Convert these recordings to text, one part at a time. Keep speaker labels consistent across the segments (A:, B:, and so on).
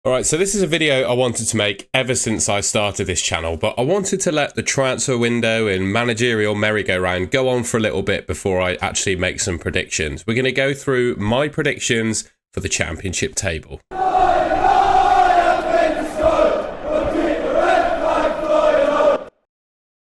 A: Alright, so this is a video I wanted to make ever since I started this channel, but I wanted to let the transfer window and managerial merry-go-round go on for a little bit before I actually make some predictions. We're going to go through my predictions for the championship table.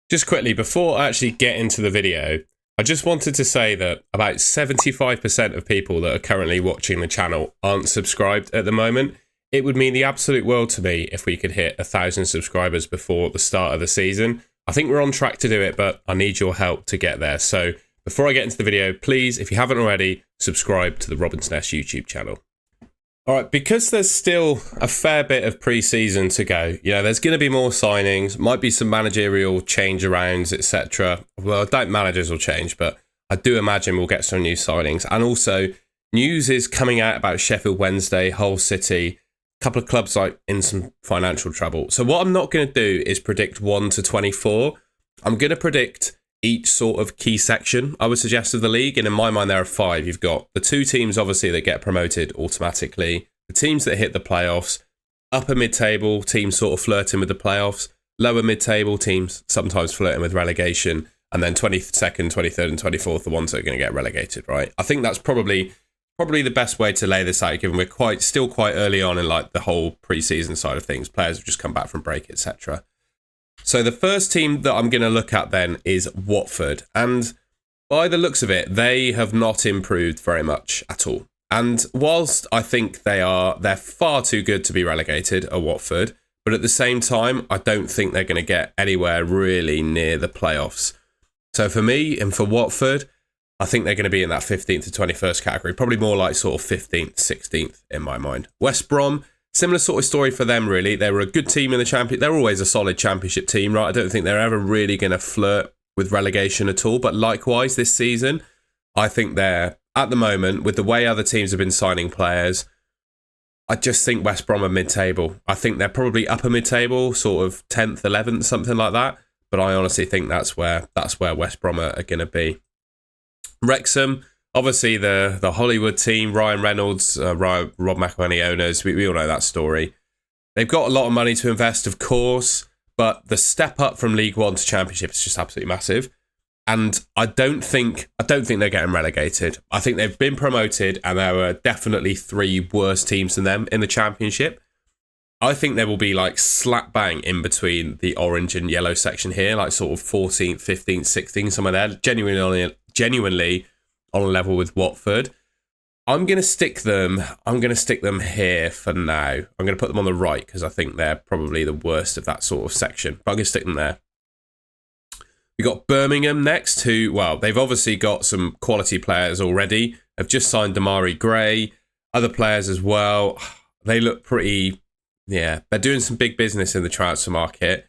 A: Just quickly, before I actually get into the video, I just wanted to say that about 75% of people that are currently watching the channel aren't subscribed at the moment. It would mean the absolute world to me if we could hit 1,000 subscribers before the start of the season. I think we're on track to do it, but I need your help to get there. So before I get into the video, please, if you haven't already, subscribe to the Robin's Nest YouTube channel. All right, because there's still a fair bit of pre-season to go, there's going to be more signings, might be some managerial change arounds, etc. Well, I doubt managers will change, but I do imagine we'll get some new signings. And also, news is coming out about Sheffield Wednesday, Hull City, a couple of clubs like in some financial trouble. So what I'm not going to do is predict 1 to 24. I'm going to predict each sort of key section I would suggest of the league. And in my mind, there are 5. You've got the 2 teams, obviously, that get promoted automatically, the teams that hit the playoffs, upper mid-table teams sort of flirting with the playoffs, lower mid-table teams sometimes flirting with relegation, and then 22nd, 23rd and 24th, the ones that are going to get relegated, right? I think that's probably the best way to lay this out, given we're still quite early on in like the whole pre-season side of things. Players have just come back from break, etc. So the first team that I'm going to look at then is Watford. And by the looks of it, they have not improved very much at all. And whilst I think they're far too good to be relegated at Watford, but at the same time, I don't think they're going to get anywhere really near the playoffs. So for me and for Watford, I think they're going to be in that 15th to 21st category, probably more like sort of 15th, 16th in my mind. West Brom, similar sort of story for them, really. They were a good team in the championship. They're always a solid championship team, right? I don't think they're ever really going to flirt with relegation at all. But likewise, this season, I think they're, at the moment, with the way other teams have been signing players, I just think West Brom are mid-table. I think they're probably upper mid-table, sort of 10th, 11th, something like that. But I honestly think that's where West Brom are going to be. Wrexham, obviously the Hollywood team, Ryan Reynolds, Rob McElhenney owners, we all know that story. They've got a lot of money to invest, of course, but the step up from League One to Championship is just absolutely massive. And I don't think they're getting relegated. I think they've been promoted, and there are definitely 3 worse teams than them in the Championship. I think there will be like slap bang in between the orange and yellow section here, like sort of 14th, 15th, 16th, somewhere there, genuinely on a level with Watford. I'm going to stick them here for now. I'm going to put them on the right because I think they're probably the worst of that sort of section. But I'm going to stick them there. We got Birmingham next, who, well, they've obviously got some quality players already. They've just signed Damari Gray, other players as well. They look pretty, they're doing some big business in the transfer market.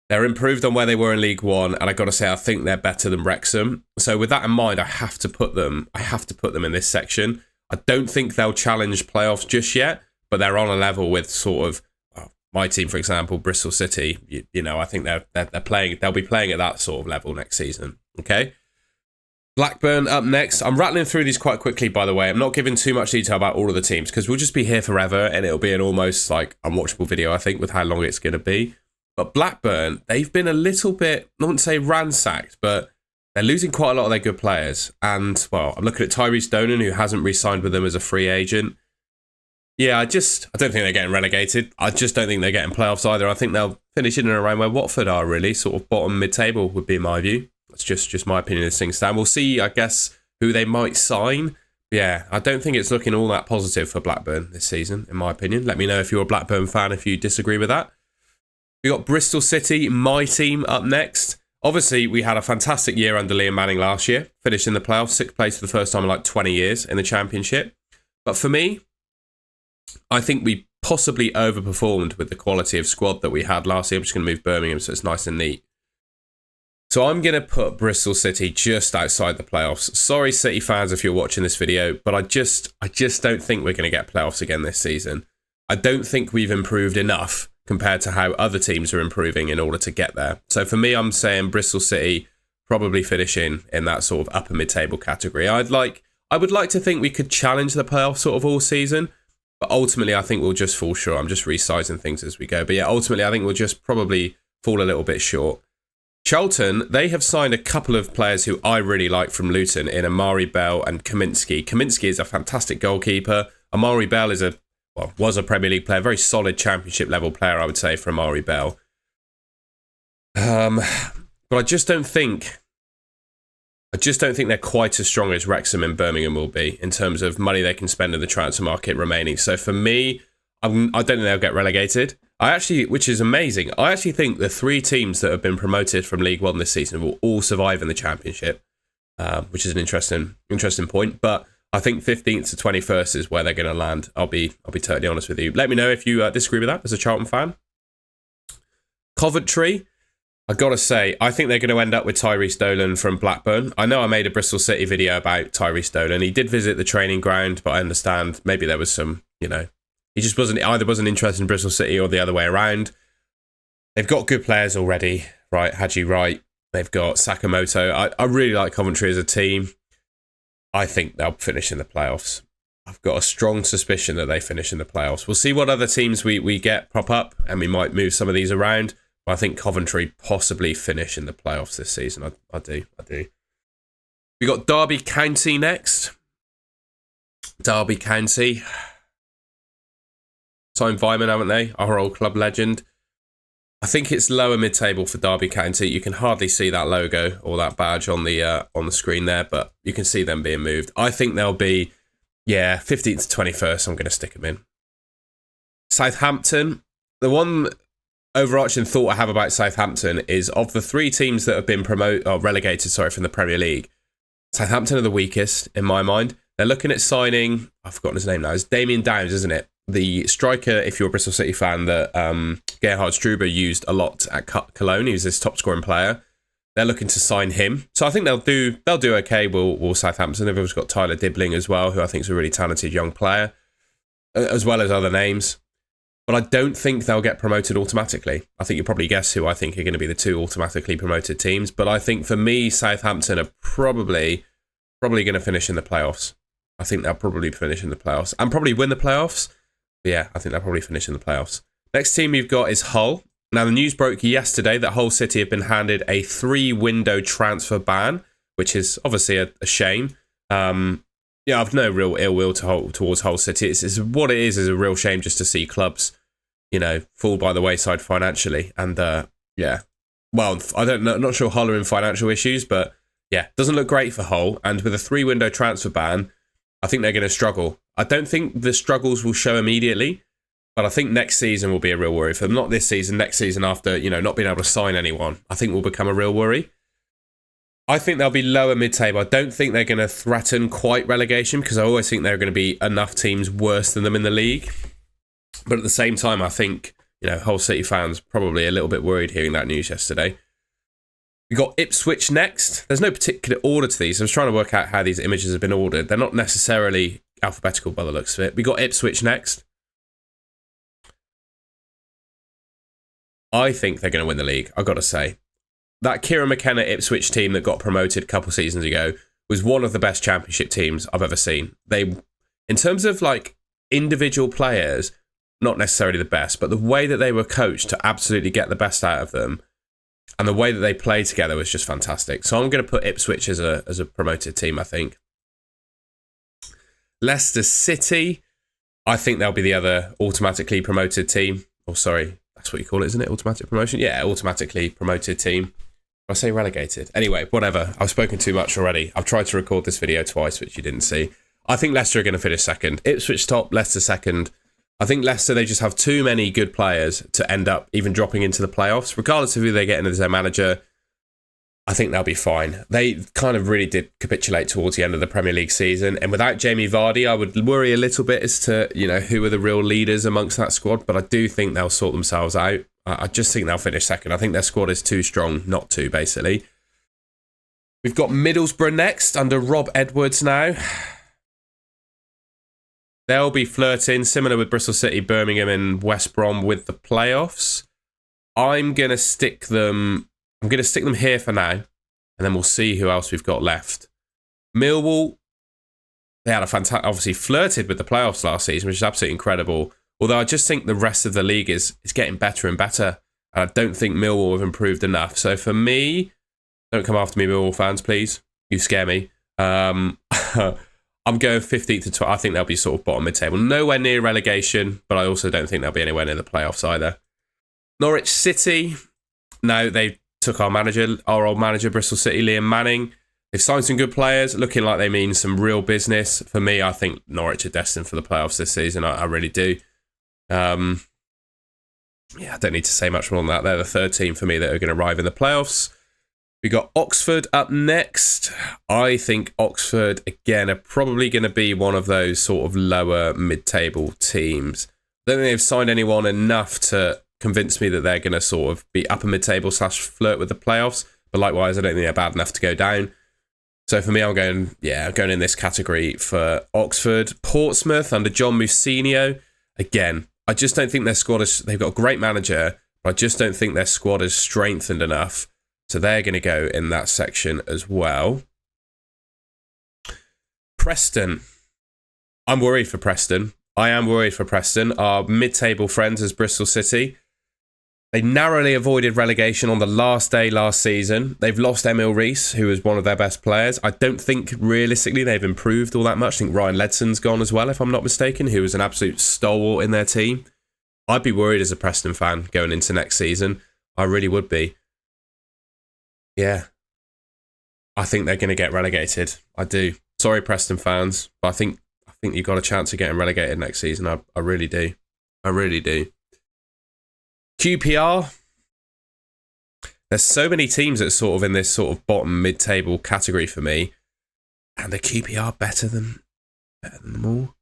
A: They're improved on where they were in League One, and I got to say, I think they're better than Wrexham. So with that in mind, I have to put them in this section. I don't think they'll challenge playoffs just yet, but they're on a level with sort of my team, for example, Bristol City. I think they'll be playing at that sort of level next season. Okay. Blackburn up next. I'm rattling through these quite quickly, by the way. I'm not giving too much detail about all of the teams because we'll just be here forever, and it'll be an almost like unwatchable video, I think, with how long it's going to be. But Blackburn, they've been a little bit, not to say ransacked, but they're losing quite a lot of their good players. And, well, I'm looking at Tyrese Donan, who hasn't re-signed with them as a free agent. Yeah, I don't think they're getting relegated. I just don't think they're getting playoffs either. I think they'll finish in and around where Watford are, really. Sort of bottom mid-table would be my view. That's just my opinion as things stand. We'll see, I guess, who they might sign. Yeah, I don't think it's looking all that positive for Blackburn this season, in my opinion. Let me know if you're a Blackburn fan, if you disagree with that. We got Bristol City, my team, up next. Obviously, we had a fantastic year under Liam Manning last year, finished in the playoffs, 6th place for the first time in like 20 years in the Championship. But for me, I think we possibly overperformed with the quality of squad that we had last year. I'm just going to move Birmingham so it's nice and neat. So I'm going to put Bristol City just outside the playoffs. Sorry, City fans, if you're watching this video, but I just don't think we're going to get playoffs again this season. I don't think we've improved enough compared to how other teams are improving in order to get there. So for me, I'm saying Bristol City probably finishing in that sort of upper mid-table category. I would like to think we could challenge the playoffs sort of all season, But ultimately, I think we'll just fall short. I'm just resizing things as we go. But yeah, ultimately, I think we'll just probably fall a little bit short. Charlton, they have signed a couple of players who I really like from Luton in Amari Bell and Kaminsky. Kaminsky is a fantastic goalkeeper. Amari Bell was a Premier League player, very solid Championship level player, I would say, for Amari Bell. But I just don't think they're quite as strong as Wrexham and Birmingham will be in terms of money they can spend in the transfer market remaining. So for me, I don't think they'll get relegated. Which is amazing, I actually think the 3 teams that have been promoted from League One this season will all survive in the Championship, which is an interesting point. But I think 15th to 21st is where they're going to land. I'll be totally honest with you. Let me know if you disagree with that as a Charlton fan. Coventry, I got to say, I think they're going to end up with Tyrese Dolan from Blackburn. I know I made a Bristol City video about Tyrese Dolan. He did visit the training ground, but I understand maybe there was some, he just wasn't interested in Bristol City or the other way around. They've got good players already, right? Haji Wright. They've got Sakamoto. I really like Coventry as a team. I think they'll finish in the playoffs. I've got a strong suspicion that they finish in the playoffs. We'll see what other teams we get prop up, and we might move some of these around. But I think Coventry possibly finish in the playoffs this season. I do. We got Derby County next. Derby County. Time Vyman, haven't they? Our old club legend. I think it's lower mid-table for Derby County. You can hardly see that logo or that badge on the screen there, but you can see them being moved. I think they'll be, 15th to 21st. I'm going to stick them in. Southampton. The one overarching thought I have about Southampton is of the 3 teams that have been relegated from the Premier League, Southampton are the weakest in my mind. They're looking at signing, I've forgotten his name now, it's Damien Downs, isn't it? The striker, if you're a Bristol City fan, that Gerhard Struber used a lot at Cologne. He was his top scoring player. They're looking to sign him. So I think they'll do okay, will Southampton. They've always got Tyler Dibbling as well, who I think is a really talented young player, as well as other names. But I don't think they'll get promoted automatically. I think you probably guess who I think are going to be the 2 automatically promoted teams. But I think for me, Southampton are probably going to finish in the playoffs. I think they'll probably finish in the playoffs and probably win the playoffs. But yeah, I think they'll probably finish in the playoffs. Next team we've got is Hull. Now, the news broke yesterday that Hull City have been handed a 3-window transfer ban, which is obviously a shame. I've no real ill will towards Hull City. It's what it is a real shame just to see clubs, fall by the wayside financially. And well, I'm not sure Hull are in financial issues, but yeah, doesn't look great for Hull. And with a 3-window transfer ban, I think they're going to struggle. I don't think the struggles will show immediately, but I think next season will be a real worry for them. Not this season, next season after, not being able to sign anyone, I think will become a real worry. I think they'll be lower mid-table. I don't think they're going to threaten quite relegation because I always think there are going to be enough teams worse than them in the league. But at the same time, I think, Hull City fans probably a little bit worried hearing that news yesterday. We got Ipswich next. There's no particular order to these. I was trying to work out how these images have been ordered. They're not necessarily alphabetical by the looks of it. We got Ipswich next. I think they're going to win the league, I've got to say. That Kieran McKenna Ipswich team that got promoted a couple seasons ago was one of the best Championship teams I've ever seen. They, in terms of individual players, not necessarily the best, but the way that they were coached to absolutely get the best out of them, and the way that they played together was just fantastic. So I'm going to put Ipswich as a promoted team, I think. Leicester City, I think they'll be the other automatically promoted team. Oh, sorry, that's what you call it, isn't it? Automatic promotion? Yeah, automatically promoted team. I say relegated. Anyway, whatever. I've spoken too much already. I've tried to record this video twice, which you didn't see. I think Leicester are going to finish second. Ipswich top, Leicester second. I think Leicester, they just have too many good players to end up even dropping into the playoffs. Regardless of who they get in as their manager, I think they'll be fine. They kind of really did capitulate towards the end of the Premier League season. And without Jamie Vardy, I would worry a little bit as to, who are the real leaders amongst that squad. But I do think they'll sort themselves out. I just think they'll finish second. I think their squad is too strong not to, basically. We've got Middlesbrough next under Rob Edwards now. They'll be flirting, similar with Bristol City, Birmingham and West Brom with the playoffs. I'm going to stick them here for now, and then we'll see who else we've got left. Millwall, they had a fantastic, obviously flirted with the playoffs last season, which is absolutely incredible. Although I just think the rest of the league is getting better and better. And I don't think Millwall have improved enough. So for me, don't come after me, Millwall fans, please. You scare me. I'm going 15th to 12th. I think they'll be sort of bottom mid-table. Nowhere near relegation, but I also don't think they'll be anywhere near the playoffs either. Norwich City. No, they took our old manager, Bristol City, Liam Manning. They've signed some good players, looking like they mean some real business. For me, I think Norwich are destined for the playoffs this season. I really do. I don't need to say much more than that. They're the third team for me that are going to arrive in the playoffs. We got Oxford up next. I think Oxford, again, are probably going to be one of those sort of lower mid-table teams. I don't think they've signed anyone enough to convince me that they're going to sort of be upper mid-table / flirt with the playoffs. But likewise, I don't think they're bad enough to go down. So for me, I'm going in this category for Oxford. Portsmouth under John Mousinho. Again, I just don't think their squad is... They've got a great manager, but I just don't think their squad is strengthened enough. So they're going to go in that section as well. Preston. I'm worried for Preston. I am worried for Preston. Our mid-table friends is Bristol City. They narrowly avoided relegation on the last day last season. They've lost Emil Rees, who was one of their best players. I don't think, realistically, they've improved all that much. I think Ryan Ledson's gone as well, if I'm not mistaken, who was an absolute stalwart in their team. I'd be worried as a Preston fan going into next season. I really would be. Yeah. I think they're going to get relegated. I do. Sorry, Preston fans, but I think you've got a chance of getting relegated next season. I really do. I really do. QPR. There's so many teams that are sort of in this sort of bottom mid-table category for me. And the QPR better than them all?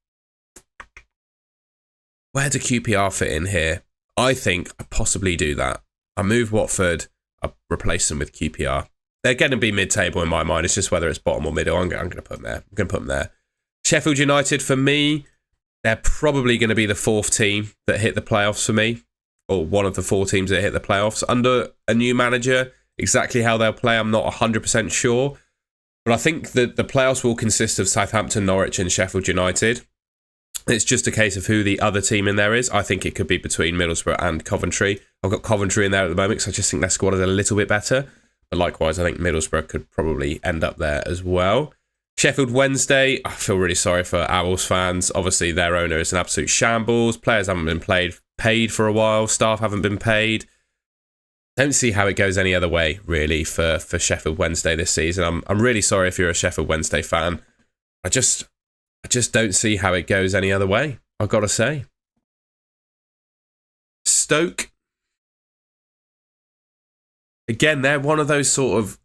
A: Where do QPR fit in here? I think I possibly do that. I move Watford. I replace them with QPR. They're going to be mid-table in my mind. It's just whether it's bottom or middle. I'm going to put them there. I'm going to put them there. Sheffield United, for me, they're probably going to be the fourth team that hit the playoffs for me. Or one of the four teams that hit the playoffs. Under a new manager, exactly how they'll play, I'm not 100% sure. But I think that the playoffs will consist of Southampton, Norwich and Sheffield United. It's just a case of who the other team in there is. I think it could be between Middlesbrough and Coventry. I've got Coventry in there at the moment because I just think their squad is a little bit better. But likewise, I think Middlesbrough could probably end up there as well. Sheffield Wednesday, I feel really sorry for Owls fans. Obviously, their owner is an absolute shambles. Players haven't been paid for a while. Staff haven't been paid. Don't see how it goes any other way, really, for Sheffield Wednesday this season. I'm really sorry if you're a Sheffield Wednesday fan. I just don't see how it goes any other way, I've got to say. Stoke. Again, they're one of those sort of...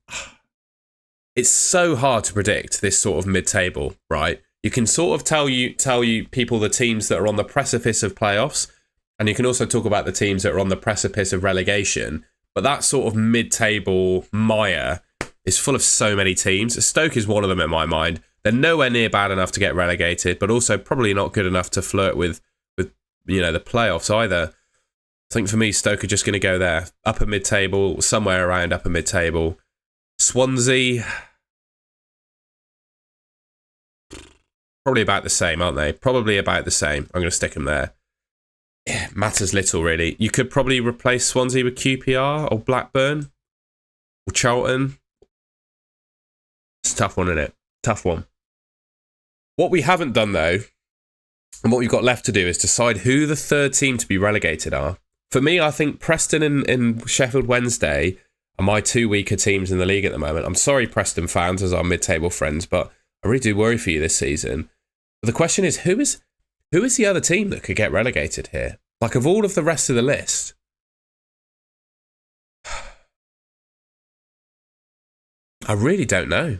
A: It's so hard to predict this sort of mid-table, right? You can sort of tell you people the teams that are on the precipice of playoffs, and you can also talk about the teams that are on the precipice of relegation. But that sort of mid-table mire is full of so many teams. Stoke is one of them in my mind. They're nowhere near bad enough to get relegated, but also probably not good enough to flirt with the playoffs either. I think for me, Stoke are just going to go there. Upper mid-table, somewhere around upper mid-table. Swansea, probably about the same, aren't they? Probably about the same. I'm going to stick them there. Yeah, matters little, really. You could probably replace Swansea with QPR or Blackburn or Charlton. It's a tough one, isn't it? Tough one. What we haven't done, though, and what we've got left to do is decide who the third team to be relegated are. For me, I think Preston and Sheffield Wednesday are my two weaker teams in the league at the moment. I'm sorry, Preston fans, as our mid-table friends, but I really do worry for you this season. But the question is, who is the other team that could get relegated here? Like, of all of the rest of the list, I really don't know.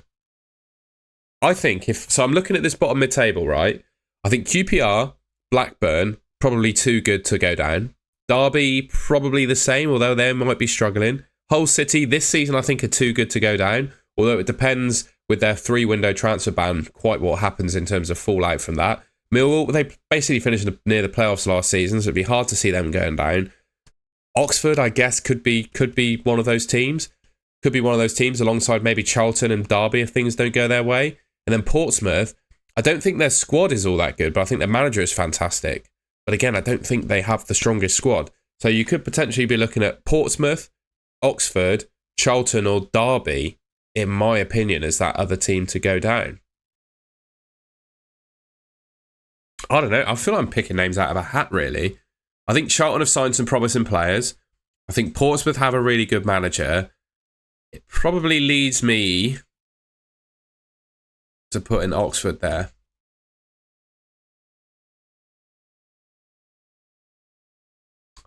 A: I think I'm looking at this bottom mid-table, right? I think QPR, Blackburn, probably too good to go down. Derby, probably the same, although they might be struggling. Hull City, this season, I think, are too good to go down, although it depends with their 3-window transfer ban quite what happens in terms of fallout from that. Millwall, they basically finished near the playoffs last season, so it'd be hard to see them going down. Oxford, I guess, could be one of those teams. Could be one of those teams alongside maybe Charlton and Derby if things don't go their way. And then Portsmouth, I don't think their squad is all that good, but I think their manager is fantastic. But again, I don't think they have the strongest squad. So you could potentially be looking at Portsmouth, Oxford, Charlton or Derby, in my opinion, as that other team to go down. I don't know. I feel I'm picking names out of a hat, really. I think Charlton have signed some promising players. I think Portsmouth have a really good manager. It probably leads me to put in Oxford there.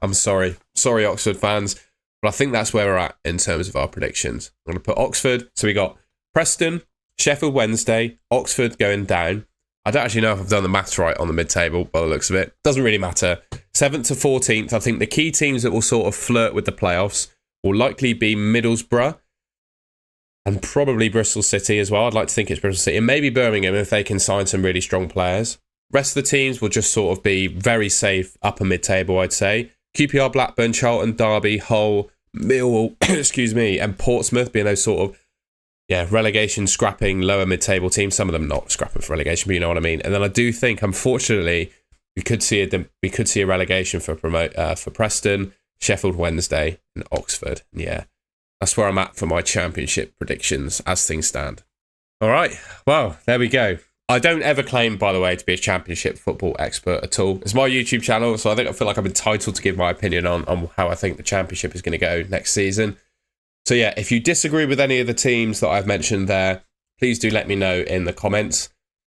A: I'm sorry. Sorry, Oxford fans. But I think that's where we're at in terms of our predictions. I'm going to put Oxford. So we got Preston, Sheffield Wednesday, Oxford going down. I don't actually know if I've done the maths right on the mid-table by the looks of it. Doesn't really matter. 7th to 14th, I think the key teams that will sort of flirt with the playoffs will likely be Middlesbrough and probably Bristol City as well. I'd like to think it's Bristol City. And maybe Birmingham if they can sign some really strong players. Rest of the teams will just sort of be very safe upper mid-table, I'd say. QPR, Blackburn, Charlton, Derby, Hull, Millwall, excuse me, and Portsmouth being those sort of relegation scrapping lower mid-table teams. Some of them not scrapping for relegation, but you know what I mean. And then I do think, unfortunately, we could see a relegation for Preston, Sheffield Wednesday, and Oxford. Yeah, that's where I'm at for my championship predictions as things stand. All right, well, there we go. I don't ever claim, by the way, to be a championship football expert at all. It's my YouTube channel, so I feel like I'm entitled to give my opinion on how I think the championship is going to go next season. So yeah, if you disagree with any of the teams that I've mentioned there, please do let me know in the comments.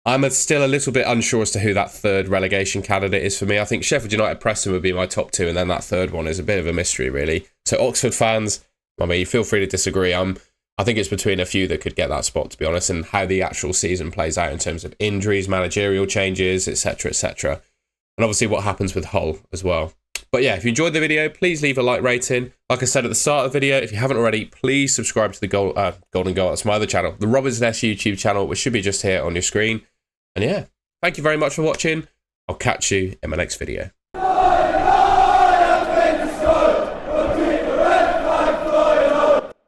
A: I'm still a little bit unsure as to who that third relegation candidate is for me. I think Sheffield United, Preston would be my top two, and then that third one is a bit of a mystery, really. So Oxford fans, I mean, feel free to disagree. I think it's between a few that could get that spot, to be honest, and how the actual season plays out in terms of injuries, managerial changes, etc., etc. And obviously what happens with Hull as well. But yeah, if you enjoyed the video, please leave a like rating. Like I said at the start of the video, if you haven't already, please subscribe to the Golden Goal. That's my other channel, the Robins Nest YouTube channel, which should be just here on your screen. And yeah, thank you very much for watching. I'll catch you in my next video.